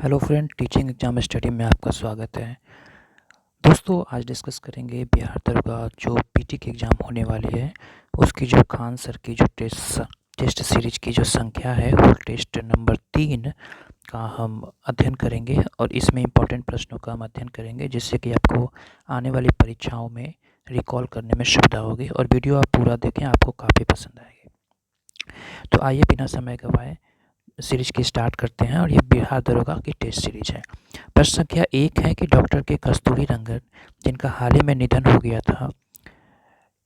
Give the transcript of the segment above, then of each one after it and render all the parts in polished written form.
Hello friend, teaching exam study में आपका स्वागत है। दोस्तों, आज डिस्कस करेंगे बिहार दरोगा जो पीटी की एग्ज़ाम होने वाली है उसकी जो खान सर की जो टेस्ट सीरीज की जो संख्या है वो टेस्ट नंबर 3 का हम अध्ययन करेंगे और इसमें इम्पोर्टेंट प्रश्नों का हम अध्ययन करेंगे जिससे कि आपको आने वाली परीक्षाओं में रिकॉल करने में सुविधा होगी। और वीडियो आप पूरा देखें, आपको काफ़ी पसंद आएगी। तो आइए बिना समय गंवाए सीरीज की स्टार्ट करते हैं और ये बिहार दरोगा की टेस्ट सीरीज है। प्रश्न संख्या 1 है कि डॉक्टर के कस्तूरी रंगन जिनका हाल ही में निधन हो गया था,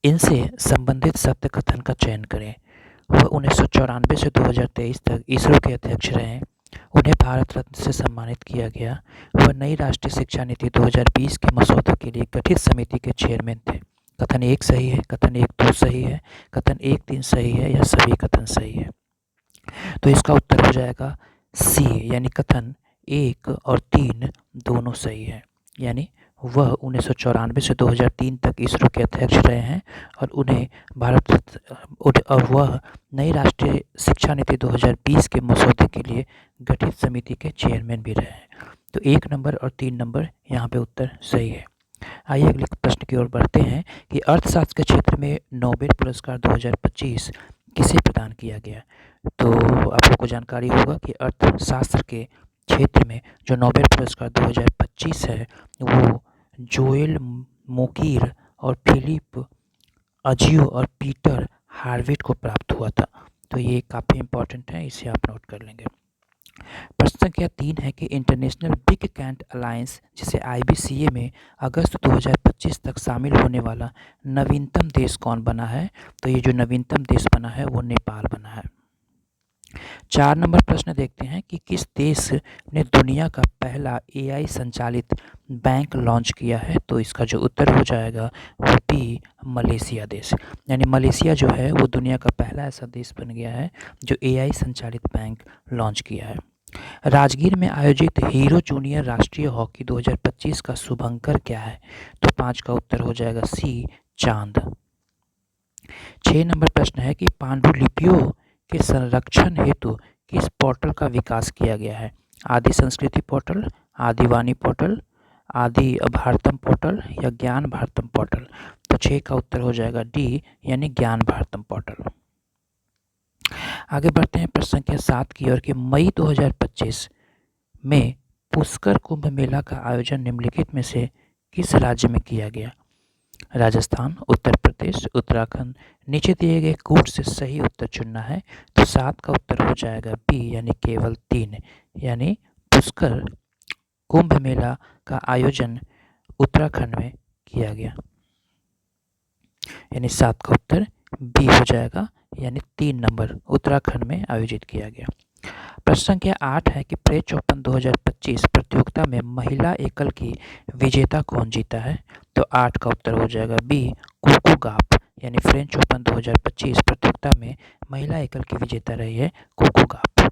इनसे संबंधित सत्य कथन का चयन करें। वह 1994 से 2023 तक इसरो के अध्यक्ष रहे। उन्हें भारत रत्न से सम्मानित किया गया। वह नई राष्ट्रीय शिक्षा नीति 2020 के मसौदे के लिए गठित समिति के चेयरमैन थे। कथन 1 सही है, कथन 1-2 सही है, कथन 1-3 सही है या सभी कथन सही है। तो इसका उत्तर हो जाएगा सी, यानी कथन 1 और 3 दोनों सही है। यानी वह 1994 से 2003 तक इसरो के अध्यक्ष रहे हैं और वह नई राष्ट्रीय शिक्षा नीति 2020 के मसौदे के लिए गठित समिति के चेयरमैन भी रहे हैं। तो 1 नंबर और 3 नंबर यहाँ पे उत्तर सही है। आइए अगले प्रश्न की ओर बढ़ते हैं कि अर्थशास्त्र के क्षेत्र में नोबेल पुरस्कार 2025 किसे प्रदान किया गया। तो आप लोग को जानकारी होगा कि अर्थशास्त्र के क्षेत्र में जो नोबेल पुरस्कार 2025 है वो जोएल मोकीर और फिलिप अजियो और पीटर हार्विट को प्राप्त हुआ था। तो ये काफ़ी इम्पोर्टेंट है, इसे आप नोट कर लेंगे। प्रश्न संख्या 3 है कि इंटरनेशनल बिग कैट अलायंस जिसे IBCA में अगस्त 2025 तक शामिल होने वाला नवीनतम देश कौन बना है। तो ये जो नवीनतम देश बना है वो नेपाल बना है। 4 नंबर प्रश्न देखते हैं कि किस देश ने दुनिया का पहला AI संचालित बैंक लॉन्च किया है। तो इसका जो उत्तर हो जाएगा वो बी, मलेशिया देश। यानी मलेशिया जो है वो दुनिया का पहला ऐसा देश बन गया है जो AI संचालित बैंक लॉन्च किया है। राजगीर में आयोजित हीरो जूनियर राष्ट्रीय हॉकी 2025 का शुभंकर क्या है। तो 5 का उत्तर हो जाएगा सी, चांद। 6 नंबर प्रश्न है कि पांडुलिपियों के संरक्षण हेतु किस पोर्टल का विकास किया गया है। आदि संस्कृति पोर्टल, आदिवाणी पोर्टल, आदि भारतम पोर्टल या ज्ञान भारतम पोर्टल। तो 6 का उत्तर हो जाएगा डी, यानी ज्ञान भारतम पोर्टल। आगे बढ़ते हैं प्रश्न संख्या 7 की ओर कि मई 2025 में पुष्कर कुंभ मेला का आयोजन निम्नलिखित में से किस राज्य में किया गया। राजस्थान, उत्तर प्रदेश, उत्तराखंड। नीचे दिए गए कूट से सही उत्तर चुनना है। तो 7 का उत्तर हो जाएगा बी, यानी केवल 3, यानी पुष्कर कुंभ मेला का आयोजन उत्तराखंड में किया गया। यानी 7 का उत्तर बी हो जाएगा, यानी 3 नंबर उत्तराखंड में आयोजित किया गया। प्रश्न संख्या 8 है कि फ्रेंच ओपन 2025 प्रतियोगिता में महिला एकल की विजेता कौन जीता है। तो 8 का उत्तर हो जाएगा बी, कोको गॉफ। यानी फ्रेंच ओपन 2025 प्रतियोगिता में महिला एकल की विजेता रही है कोको गॉफ।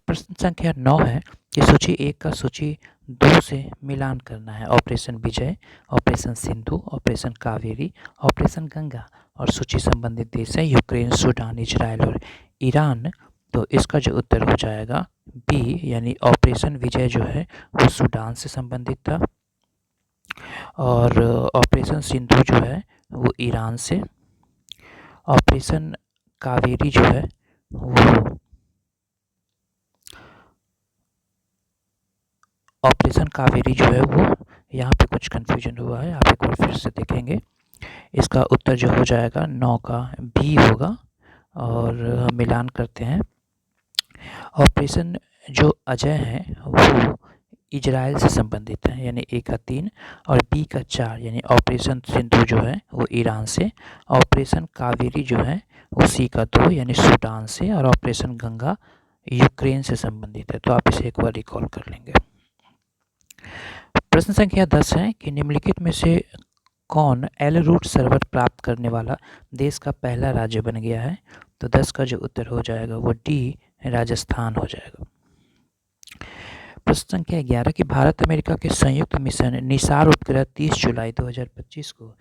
प्रश्न संख्या 9 है कि सूची 1 का सूची 2 से मिलान करना है। Operation Vijay, operation Sindhu, operation Kaveri, operation Ganga और सूची संबंधित देश है यूक्रेन, सूडान, इजराइल और ईरान। तो इसका जो उत्तर हो जाएगा बी, यानी ऑपरेशन विजय जो है वो सूडान से संबंधित था और ऑपरेशन सिंधु जो है वो ईरान से, ऑपरेशन कावेरी जो है वो यहाँ पे कुछ कन्फ्यूजन हुआ है, आप एक बार फिर से देखेंगे। इसका उत्तर जो हो जाएगा 9 का बी होगा और हम मिलान करते हैं। ऑपरेशन जो अजय है वो इजराइल से संबंधित है, यानी ए का 3 और बी का 4, यानी ऑपरेशन सिंधु जो है वो ईरान से, ऑपरेशन कावेरी जो है वो सी का 2, यानी सूडान से और ऑपरेशन गंगा यूक्रेन से संबंधित है। तो आप इसे एक बार रिकॉल कर लेंगे। प्रश्न संख्या 10 है कि निम्नलिखित में से कौन एल रूट सर्वर प्राप्त करने वाला देश का पहला राज्य बन गया है। तो 10 का जो उत्तर हो जाएगा वो डी, राजस्थान हो जाएगा। प्रश्न संख्या 11 कि भारत अमेरिका के संयुक्त मिशन निसार उपग्रह 30 जुलाई 2025 को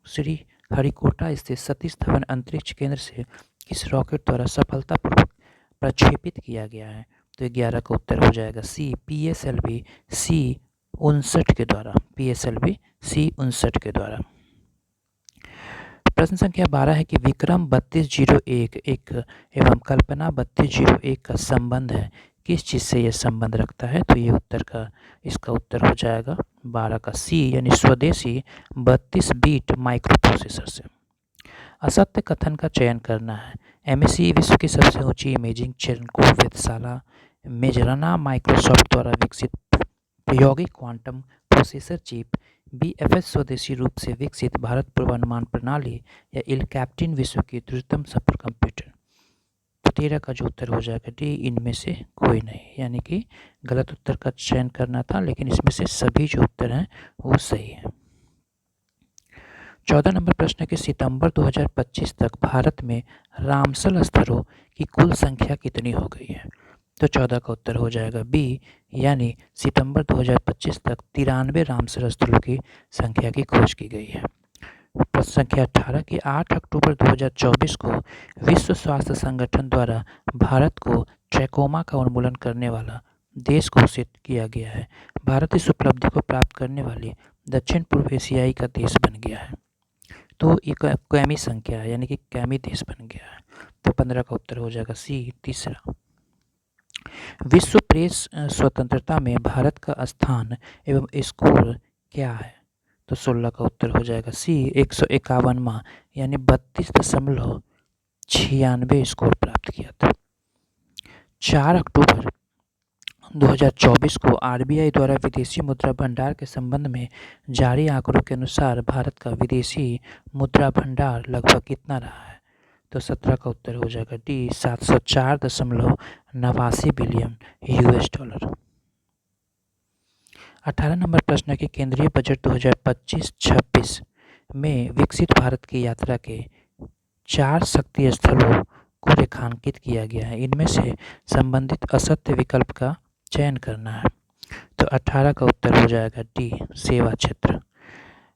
श्री हरिकोटा स्थित सतीश धवन अंतरिक्ष केंद्र से किस रॉकेट द्वारा सफलतापूर्वक प्रक्षेपित किया गया है। तो 11 का उत्तर हो जाएगा सी, PSLV C-59 के द्वारा, PSLV C-59 के द्वारा। प्रश्न संख्या 12 है कि विक्रम 3201 एक एवं कल्पना 3201 का संबंध है, किस चीज़ से यह संबंध रखता है? तो ये इसका उत्तर हो जाएगा 12 का सी, यानी स्वदेशी 32 बीट माइक्रो प्रोसेसर से। असत्य कथन का चयन करना है। MSc विश्व की सबसे ऊंची इमेजिंग चिरंकूट वेधशाला मेजराना माइक्रोसॉफ्ट द्वारा विकसित प्रायोगिक क्वांटम प्रोसेसर चिप BFS स्वदेशी रूप से विकसित भारत पूर्वानुमान प्रणाली या इलकैप्टिन विश्व की द्रुततम सुपर कंप्यूटर। तो 13 का जो उत्तर हो जाएगा डी, इनमें से कोई नहीं, यानी कि गलत उत्तर का चयन करना था, लेकिन इसमें से सभी जो उत्तर हैं वो सही है। 14 नंबर प्रश्न है कि सितंबर 2025 तक भारत में रामसल स्थलों की कुल संख्या कितनी हो गई है? तो 14 का उत्तर हो जाएगा बी, यानी सितंबर 2025 तक 93 रामसल स्थलों की संख्या की खोज की गई है। प्रश्न संख्या 18 की 8 अक्टूबर 2024 को विश्व स्वास्थ्य संगठन द्वारा भारत को ट्रैकोमा का उन्मूलन करने वाला देश घोषित किया गया है। भारत इस उपलब्धि को प्राप्त करने वाली दक्षिण पूर्व एशियाई का देश बन गया है। तो एक कैमी संख्या है, यानी कि कैमी देश बन गया है। तो 15 का उत्तर हो जाएगा सी, तीसरा। विश्व प्रेस स्वतंत्रता में भारत का स्थान एवं स्कोर क्या है? तो 16 का उत्तर हो जाएगा सी, 151वां, यानी 32.96 स्कोर प्राप्त किया था। 4 अक्टूबर 2024 को RBI द्वारा विदेशी मुद्रा भंडार के संबंध में जारी आंकड़ों के अनुसार भारत का विदेशी मुद्रा भंडार लगभग कितना रहा है? तो 17 का उत्तर हो जाएगा D, 704.89 billion US dollar. 18 number प्रश्न है कि केंद्रीय बजट 2025-26 में विकसित भारत की यात्रा के 4 शक्ति स्थलों को रेखांकित किया गया है। इनमें से संबंधित असत्य विकल्प का चयन करना है। तो 18 का उत्तर हो जाएगा डी, सेवा क्षेत्र।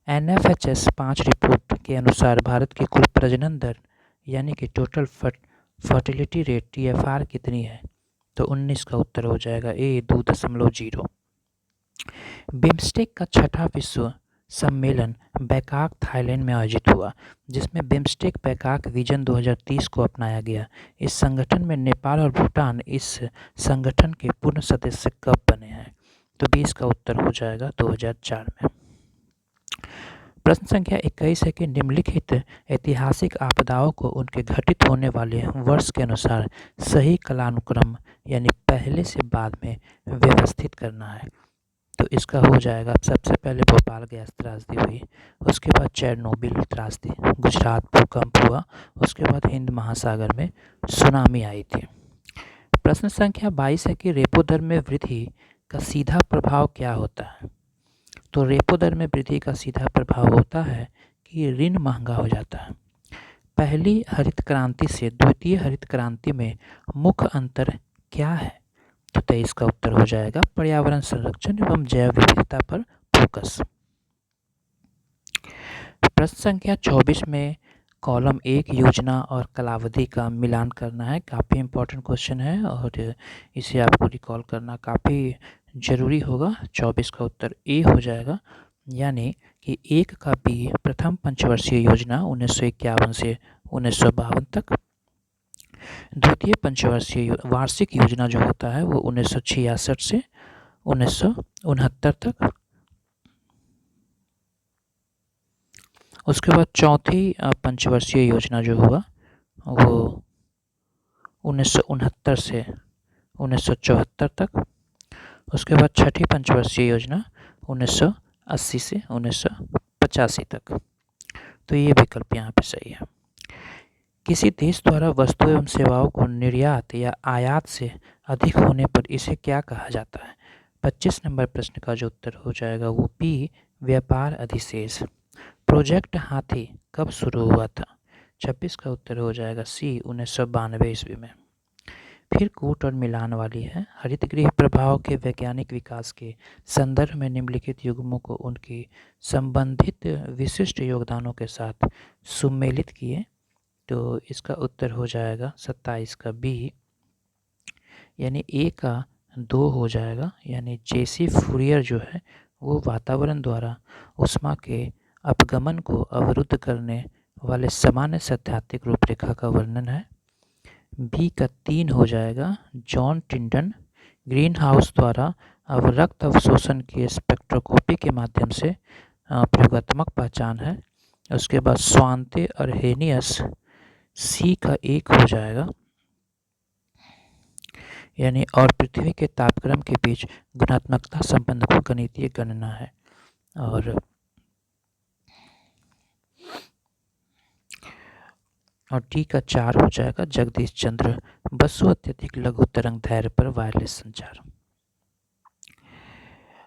NFHS 5 रिपोर्ट के अनुसार भारत की कुल प्रजनन दर, यानी कि टोटल फर्टिलिटी रेट TFR कितनी है? तो 19 का उत्तर हो जाएगा ए, 2.0। बिम्स्टेक का छठा विश्व सम्मेलन बैंकॉक थाईलैंड में आयोजित हुआ, जिसमें बिम्स्टेक बैंकॉक विजन 2030 को अपनाया गया। इस संगठन में नेपाल और भूटान इस संगठन के पूर्ण सदस्य कब बने हैं? तो 20 का उत्तर हो जाएगा 2004 में। प्रश्न संख्या 21 है कि निम्नलिखित ऐतिहासिक आपदाओं को उनके घटित होने वाले वर्ष के अनुसार सही कालानुक्रम, यानी पहले से बाद में व्यवस्थित करना है। तो इसका हो जाएगा, सबसे पहले भोपाल गैस त्रासदी हुई, उसके बाद चेरनोबिल त्रासदी, गुजरात भूकंप हुआ, उसके बाद हिंद महासागर में सुनामी आई थी। प्रश्न संख्या 22 है कि रेपो दर में वृद्धि का सीधा प्रभाव क्या होता है? तो रेपो दर में वृद्धि का सीधा प्रभाव होता है कि ऋण महंगा हो जाता है। पहली हरित क्रांति से द्वितीय हरित क्रांति में मुख्य अंतर क्या है? तो 23 का उत्तर हो जाएगा पर्यावरण संरक्षण एवं जैव विविधता पर फोकस। प्रश्न संख्या 24 में कॉलम 1 योजना और कालावधि का मिलान करना है। काफ़ी इम्पोर्टेंट क्वेश्चन है और इसे आपको रिकॉल करना काफ़ी ज़रूरी होगा। 24 का उत्तर ए हो जाएगा, यानी कि 1 का बी प्रथम पंचवर्षीय योजना 1951 से 1952 तक, द्वितीय पंचवर्षीय वार्षिक योजना जो होता है वो 1966 से 1969 तक, उसके बाद चौथी पंचवर्षीय योजना जो हुआ वो 1969 से 1974 तक, उसके बाद छठी पंचवर्षीय योजना 1980 से 1985 तक। तो ये विकल्प यहाँ पे सही है। किसी देश द्वारा वस्तु एवं सेवाओं को निर्यात या आयात से अधिक होने पर इसे क्या कहा जाता है? 25 नंबर प्रश्न का जो उत्तर हो जाएगा वो बी, व्यापार अधिशेष। प्रोजेक्ट हाथी कब शुरू हुआ था? 26 का उत्तर हो जाएगा सी, 1992 ईस्वी में। फिर कूट और मिलान वाली है। हरितगृह प्रभाव के वैज्ञानिक विकास के संदर्भ में निम्नलिखित युग्मों को उनकी संबंधित विशिष्ट योगदानों के साथ सुमेलित किए। तो इसका उत्तर हो जाएगा 27 का बी, यानी ए का 2 हो जाएगा, यानी जैसी फूरियर जो है वो वातावरण द्वारा ऊष्मा के अपगमन को अवरुद्ध करने वाले सामान्य सैद्धांतिक रूपरेखा का वर्णन है। बी का 3 हो जाएगा, जॉन टिंडन ग्रीन हाउस द्वारा रक्त अवशोषण की स्पेक्ट्रोस्कोपी के माध्यम से प्रयोगात्मक पहचान है। उसके बाद स्वांते अर्हेनियस सी का 1 हो जाएगा, यानी और पृथ्वी के तापक्रम के बीच गुणात्मकता संबंध को गणितीय गणना है। और टी का 4 हो जाएगा, जगदीश चंद्र बसु अत्यधिक लघु तरंग दैर्ध्य पर वायरलेस संचार।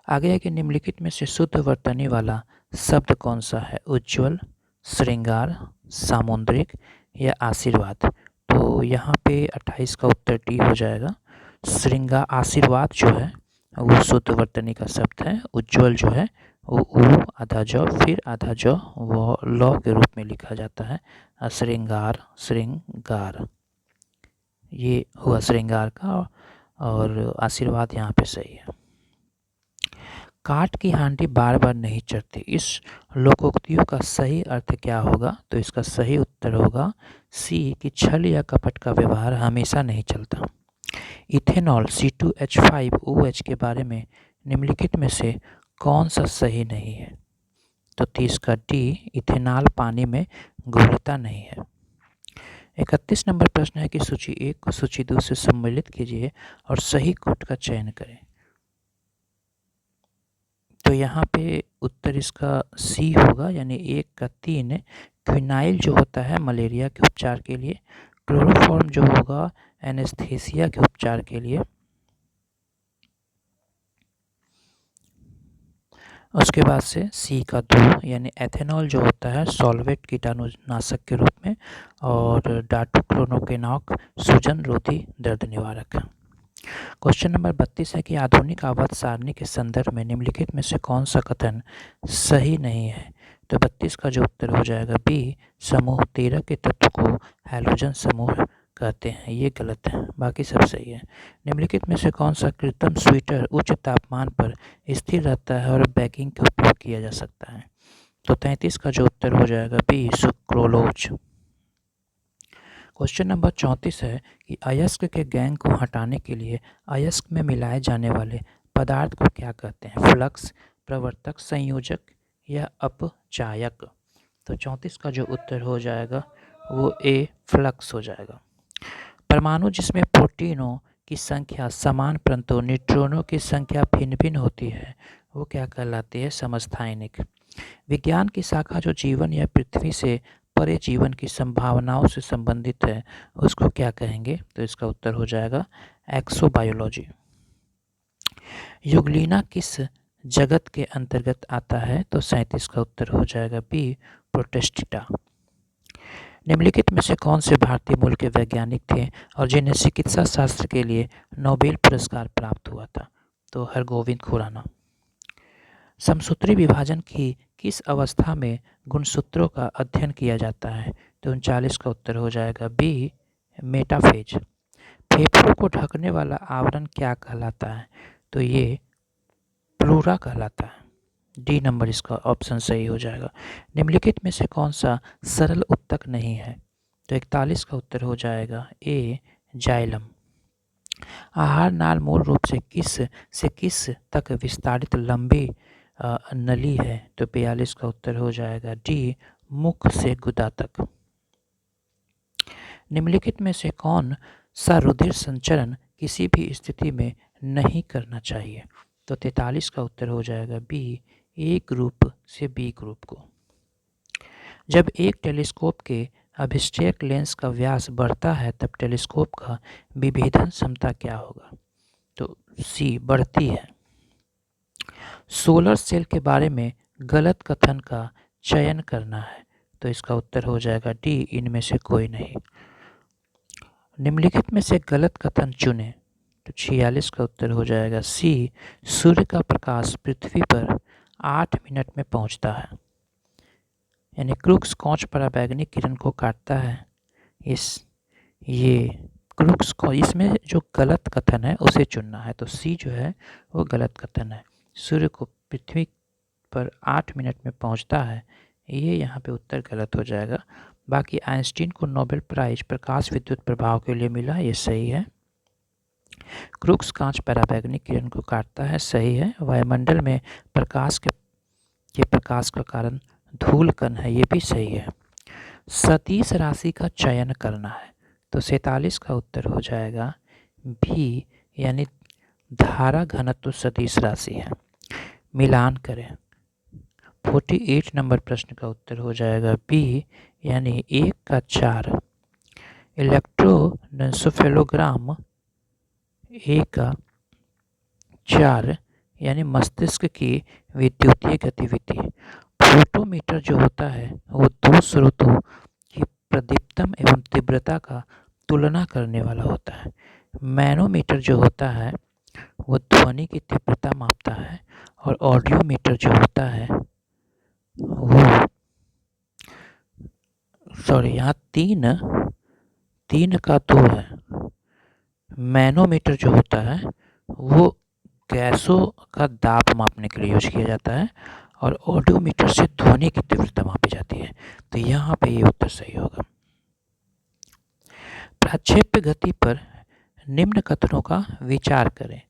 आगे है कि निम्नलिखित में से शुद्ध वर्तनी वाला शब्द कौन सा है? उज्ज्वल, श्रृंगार, सामुद्रिक या आशीर्वाद। तो यहाँ पे 28 का उत्तर डी हो जाएगा। श्रृंगार, आशीर्वाद जो है वो शुद्ध वर्तनी का शब्द है। उज्ज्वल जो है वो उ आधा ज फिर आधा ज वो ल के रूप में लिखा जाता है। श्रृंगार, श्रृंगार, ये हुआ श्रृंगार का, और आशीर्वाद यहाँ पे सही है। काठ की हांडी बार बार नहीं चढ़ती, इस लोकोक्तियों का सही अर्थ क्या होगा? तो इसका सही उत्तर होगा सी कि छल या कपट का व्यवहार हमेशा नहीं चलता। इथेनॉल C2H5OH के बारे में निम्नलिखित में से कौन सा सही नहीं है? तो 30 का डी, इथेनॉल पानी में घुलता नहीं है। 31 नंबर प्रश्न है कि सूची 1 को सूची 2 से सम्मिलित कीजिए और सही कोट का चयन करें। तो यहाँ पे उत्तर इसका सी होगा, यानी 1 का 3 क्विनाइल जो होता है मलेरिया के उपचार के लिए, क्लोरोफॉर्म जो होगा एनेस्थीसिया के उपचार के लिए, उसके बाद से सी का 2 यानी एथेनॉल जो होता है सॉल्वेट कीटाणुनाशक के रूप में, और डाटोक्लोरोक्विनोन सूजन रोधी दर्द निवारक है। क्वेश्चन नंबर 32 है कि आधुनिक आवर्त सारणी के संदर्भ में निम्नलिखित में से कौन सा कथन सही नहीं है? तो 32 का जो उत्तर हो जाएगा बी, समूह 13 के तत्व को हैलोजन समूह कहते हैं, ये गलत है, बाकी सब सही है। निम्नलिखित में से कौन सा कृत्रिम स्वीटर उच्च तापमान पर स्थिर रहता है और बेकिंग के उपयोग किया जा सकता है? तो 33 का जो उत्तर हो जाएगा बी, सुक्रोलोज। क्वेश्चन नंबर 34 है कि अयस्क के गैंग को हटाने के लिए अयस्क में मिलाए जाने वाले पदार्थ को क्या कहते हैं? फ्लक्स, प्रवर्तक, संयोजक या अपचायक। तो 34 का जो उत्तर हो जाएगा वो ए, फ्लक्स हो जाएगा। परमाणु जिसमें प्रोटीनों की संख्या समान परंतु न्यूट्रॉनों की संख्या भिन्न भिन्न होती है वो क्या कहलाती है? समस्थानिक। विज्ञान की शाखा जो जीवन या पृथ्वी से परे जीवन की संभावनाओं से संबंधित है उसको क्या कहेंगे? तो इसका उत्तर हो जाएगा एक्सोबायोलॉजी। युगलिना किस जगत के अंतर्गत आता है? तो 37 का उत्तर हो जाएगा बी, प्रोटेस्टिटा। निम्नलिखित में से कौन से भारतीय मूल के वैज्ञानिक थे और जिन्हें चिकित्सा शास्त्र के लिए नोबेल पुरस्कार प्राप्त हुआ था? तो हरगोविंद खुराना। समसूत्री विभाजन की किस अवस्था में गुणसूत्रों का अध्ययन किया जाता है? तो 39 का उत्तर हो जाएगा बी, मेटाफेज। फेफड़ों को ढकने वाला आवरण क्या कहलाता है? तो ये प्लूरा कहलाता है। डी नंबर इसका ऑप्शन सही हो जाएगा। निम्नलिखित में से कौन सा सरल उत्तक नहीं है? तो 41 का उत्तर हो जाएगा ए, जाइलम। आहार नाल मूल रूप से किस तक विस्तारित लंबी नली है? तो 42 का उत्तर हो जाएगा डी, मुख से गुदा तक। निम्नलिखित में से कौन सा रुधिर संचरण किसी भी स्थिति में नहीं करना चाहिए? तो 43 का उत्तर हो जाएगा बी, ए ग्रुप से बी ग्रुप को। जब एक टेलीस्कोप के अभिषेक लेंस का व्यास बढ़ता है तब टेलीस्कोप का विभेदन क्षमता क्या होगा? तो सी, बढ़ती है। सोलर सेल के बारे में गलत कथन का चयन करना है, तो इसका उत्तर हो जाएगा डी, इनमें से कोई नहीं। निम्नलिखित में से गलत कथन चुनें, तो 46 का उत्तर हो जाएगा सी, सूर्य का प्रकाश पृथ्वी पर 8 मिनट में पहुंचता है, यानी क्रूक्स कांच पराबैंगनी किरण को काटता है। ये क्रुक्स को, इसमें जो गलत कथन है उसे चुनना है। तो सी जो है वो गलत कथन है। सूर्य को पृथ्वी पर 8 मिनट में पहुंचता है, ये यहाँ पे उत्तर गलत हो जाएगा। बाकी आइंस्टीन को नोबेल प्राइज प्रकाश विद्युत प्रभाव के लिए मिला, ये सही है। क्रुक्स कांच पराबैंगनी किरण को काटता है, सही है। वायुमंडल में प्रकाश के प्रकाश का कारण धूल कण है, ये भी सही है। सदिश राशि का चयन करना है, तो 47 का उत्तर हो जाएगा भी, यानी धारा घनत्व सदिश राशि है। मिलान करें, 48 नंबर प्रश्न का उत्तर हो जाएगा बी, यानी 1 का 4। इलेक्ट्रोएन्सेफेलोग्राम 1 का 4, यानी मस्तिष्क की विद्युतीय गतिविधि। फोटोमीटर जो होता है वो दो स्रोतों की प्रदीप्तम एवं तीव्रता का तुलना करने वाला होता है। मैनोमीटर जो होता है वो ध्वनि की तीव्रता मापता है, और ऑडियोमीटर जो होता है वो, सॉरी यहाँ 3 का 2 है। मैनोमीटर जो होता है वो गैसों का दाब मापने के लिए यूज किया जाता है, और ऑडियोमीटर से ध्वनि की तीव्रता मापी जाती है। तो यहाँ पे ये उत्तर सही होगा। प्रक्षेप्य गति पर निम्न कथनों का विचार करें,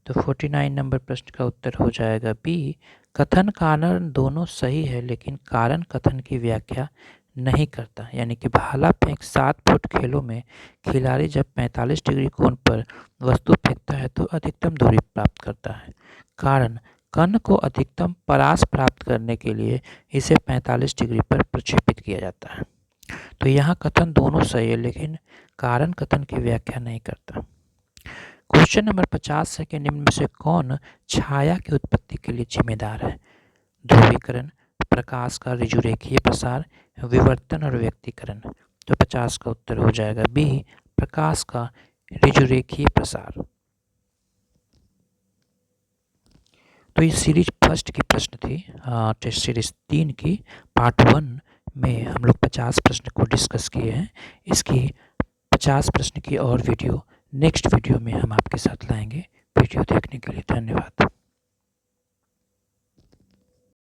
तो 49 नंबर प्रश्न का उत्तर हो जाएगा बी, कथन कारण दोनों सही है लेकिन कारण कथन की व्याख्या नहीं करता। यानी कि भाला फेंक 7 फुट खेलों में खिलाड़ी जब 45 डिग्री कोण पर वस्तु फेंकता है तो अधिकतम दूरी प्राप्त करता है। कारण, कण को अधिकतम परास प्राप्त करने के लिए इसे 45 डिग्री पर प्रक्षेपित किया जाता है। तो यहाँ कथन दोनों सही है लेकिन कारण कथन की व्याख्या नहीं करता। क्वेश्चन नंबर 50 है कि निम्न में से कौन छाया की उत्पत्ति के लिए जिम्मेदार है? ध्रुवीकरण, प्रकाश का ऋजुरेखीय प्रसार, विवर्तन और व्यक्तीकरण। तो 50 का उत्तर हो जाएगा बी, प्रकाश का ऋजुरेखीय प्रसार। तो ये सीरीज फर्स्ट की प्रश्न थी, टेस्ट सीरीज 3 की पार्ट 1 में हम लोग 50 प्रश्न को डिस्कस किए हैं। इसकी 50 प्रश्न की और वीडियो नेक्स्ट वीडियो में हम आपके साथ लाएंगे। वीडियो देखने के लिए धन्यवाद।